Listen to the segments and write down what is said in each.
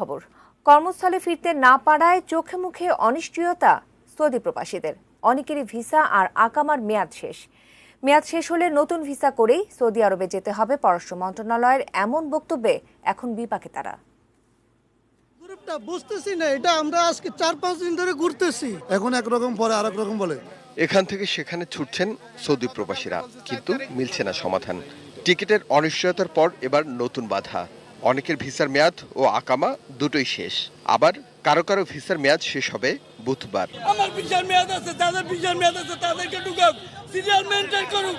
খবর কর্মস্থলে ফিরতে না পারায় চোখে মুখে অনিশ্চয়তা সৌদি প্রবাসীদের। অনেকেরই ভিসা আর আকামার মেয়াদ শেষ হলে নতুন ভিসা করেই সৌদি আরবে যেতে হবে পররাষ্ট্র মন্ত্রণালয়ের এমন বক্তব্যে এখন বিপাকে তারা। গ্রুপটা বুঝতেছি না, এটা আমরা আজকে 4-5 দিন ধরে ঘুরতেছি, এখন একরকম পরে আরেক রকম বলে। এখান থেকে সেখানে ছুটছেন সৌদি প্রবাসীরা, কিন্তু মিলছে না সমাধান। টিকিটের অনিশ্চয়তার পর এবার নতুন বাধা। অনেকের ভিসার মেয়াদ ও আকামা দুটোই শেষ, আবার কারো কারো ভিসার মেয়াদ শেষ হবে বুধবার। আমার ভিসার মেয়াদ আছে, তাদের ভিসার মেয়াদ আছে, তাদেরকে ঢুকাও, সিরিয়াল মেইনটেইন করুক।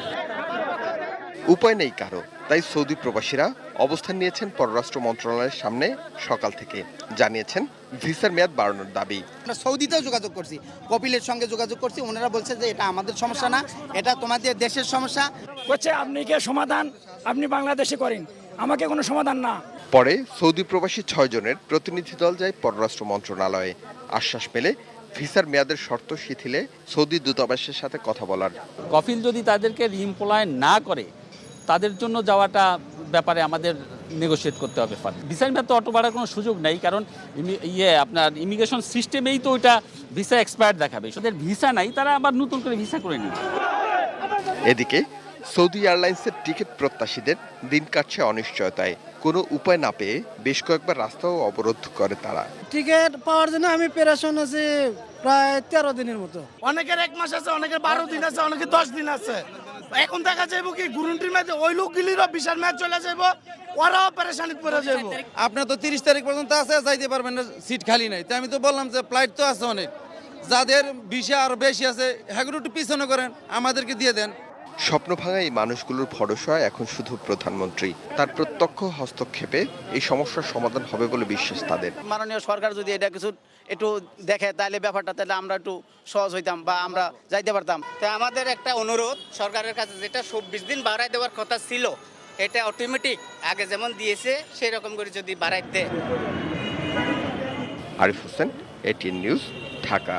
উপায় নেই কারো, তাই সৌদি প্রবাসীরা অবস্থান নিয়েছেন পররাষ্ট্র মন্ত্রণালয়ের সামনে সকাল থেকে। জানিয়েছেন ভিসার মেয়াদ বাড়ানোর দাবি। আমরা সৌদিতেও যোগাযোগ করছি, কপিলের সঙ্গে যোগাযোগ করছি, ওনারা বলছে যে এটা আমাদের সমস্যা না, এটা তোমাদের দেশের সমস্যা। বলছে আপনি কে সমাধান আপনি বাংলাদেশে করেন, আমাকে কোনো সমাধান না। পরে সৌদি প্রবাসী 6 জনের প্রতিনিধি দল যায় পররাষ্ট্র মন্ত্রণালয়ে। আশ্বাস মেলে ভিসার মেয়াদের শর্ত শিথিলে সৌদি দূতাবাসের সাথে কথা বলার। কফিল যদি তাদেরকে রিএমপ্লয় না করে তাদের জন্য যাওয়াটা ব্যাপারে আমাদের নেগোশিয়েট করতে হবে। ভিসার মেয়াদ তো অটো বাড়ার কোনো সুযোগ নেই, কারণ আপনার ইমিগ্রেশন সিস্টেমেই তো ওইটা ভিসা এক্সপায়ার দেখাবে। যাদের ভিসা নাই তারা আবার নতুন করে ভিসা করে নিবে। এদিকে সৌদি এয়ারলাইন্সের টিকিট প্রত্যাশীদের দিন কাটছে অনিশ্চয়তায়। কোনো উপায় না পেয়ে বেশ কয়েকবার রাস্তাও অবরোধ করে তারা। টিকিট পাওয়ার জন্য আমি প্রেশন আছি প্রায় 13 দিনের মতো। অনেকের 1 মাস আছে, অনেকের 12 দিন আছে, অনেকের 10 দিন আছে। এখন দেখা যাইব কি গুরুন্টির মেয়াদে ওই লোকগুলিরও ভিসার মেয়াদ চলে যাইব, ওরাও পেরেশানিতে পড়ে যাইব। আপনার তো 30 তারিখ পর্যন্ত আছে, যাইতে পারবেন না, সিট খালি নাই। তাই আমি তো বললাম যে ফ্লাইট তো আছে অনেক, যাদের ভিসা আর বেশি আছে সেগুলো একটু পিছনে করেন, আমাদেরকে দিয়ে দেন। স্বপ্ন ভাঙা এই মানুষগুলোর ভরসা এখন শুধু প্রধানমন্ত্রী। তার প্রত্যক্ষ হস্তক্ষেপে এই সমস্যার সমাধান হবে বলে বিশ্বাস তাদের। মাননীয় সরকার যদি এটা কিছু একটু দেখে তাহলে ব্যাপারটা, তাহলে আমরা একটু সহজ হইতাম বা আমরা যাইতে পারতাম। তাই আমাদের একটা অনুরোধ সরকারের কাছে, যেটা 24 দিন বাড়াই দেওয়ার কথা ছিল, এটা অটোমেটিক আগে যেমন দিয়েছে সেই রকম করে যদি বাড়াই দেয়। Arif Hossain, ATN news, Dhaka.